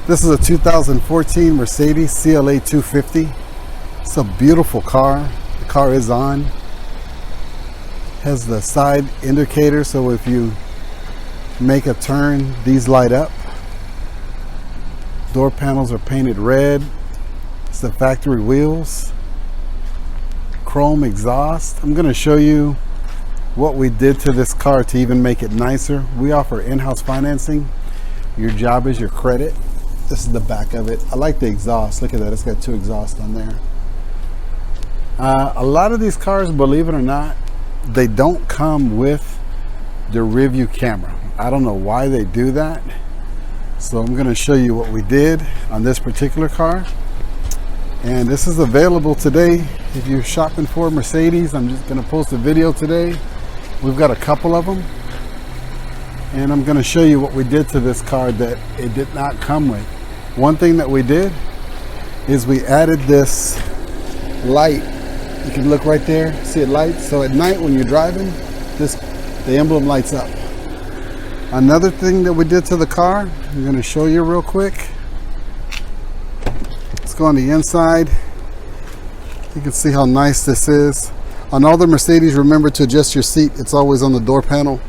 This is a 2014 Mercedes CLA250. It's a beautiful car. The car is on. Has the side indicator, so if you make a turn, these light up. Door panels are painted red. It's the factory wheels. Chrome exhaust. I'm going to show you what we did to this car to even make it nicer. We offer in-house financing. Your job is your credit. This is the back of it. I like the exhaust. Look at that. It's got two exhausts on there. A lot of these cars, believe it or not, they don't come with the rear view camera. I don't know why they do that. So I'm going to show you what we did on this particular car. And this is available today. If you're shopping for Mercedes, I'm just going to post a video today. We've got a couple of them. And I'm going to show you what we did to this car that it did not come with. One thing that we did is we added this light. You can look right there, see it lights. So at night when you're driving, the emblem lights up. Another thing that we did to the car, I'm going to show you real quick. Let's go on the inside. You can see how nice this is. On all the Mercedes, remember to adjust your seat. It's always on the door panel.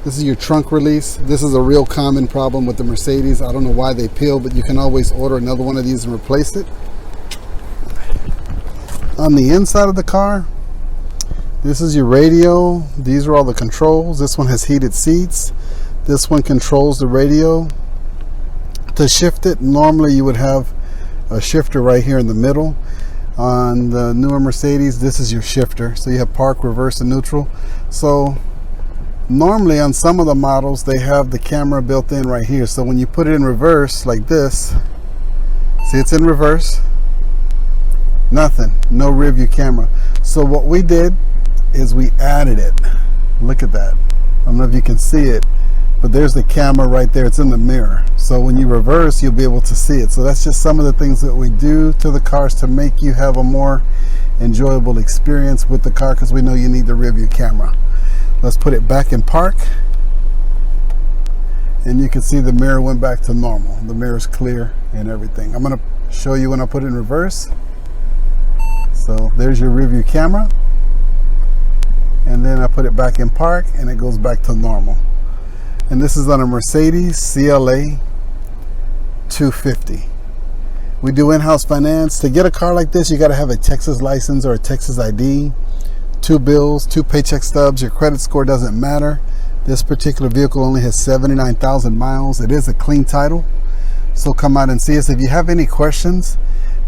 This is your trunk release. This is a real common problem with the Mercedes. I don't know why they peel, but you can always order another one of these and replace it. On the inside of the car, this is your radio. These are all the controls. This one has heated seats. This one controls the radio. To shift it, normally you would have a shifter right here in the middle. On the newer Mercedes, this is your shifter. So you have park, reverse, and neutral. So normally on some of the models, they have the camera built in right here. So when you put it in reverse like this, see it's in reverse, nothing, no rear view camera. So what we did is we added it. Look at that. I don't know if you can see it, but there's the camera right there. It's in the mirror. So when you reverse, you'll be able to see it. So that's just some of the things that we do to the cars to make you have a more enjoyable experience with the car, because we know you need the rear view camera. Let's put it back in park. And you can see the mirror went back to normal. The mirror's clear and everything. I'm going to show you when I put it in reverse. So there's your rear view camera. And then I put it back in park and it goes back to normal. And this is on a Mercedes CLA250. We do in-house finance. To get a car like this, you got to have a Texas license or a Texas ID, 2 bills, 2 paycheck stubs. Your credit score doesn't matter. This particular vehicle only has 79,000 miles. It is a clean title. So come out and see us. If you have any questions,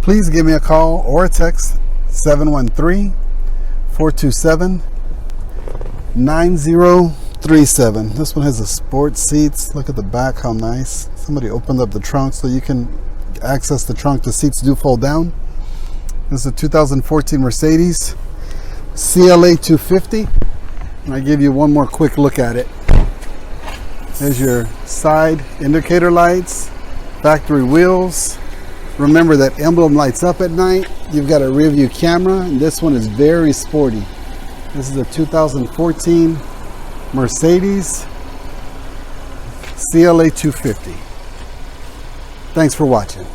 please give me a call or a text, 713-427-9037. This one has the sports seats. Look at the back, how nice. Somebody opened up the trunk so you can access the trunk. The seats do fold down. This is a 2014 Mercedes CLA250. And I give you one more quick look at it. There's your side indicator lights, factory wheels. Remember that emblem lights up at night. You've got a rear view camera, and this one is very sporty. This is a 2014 Mercedes CLA250. Thanks for watching.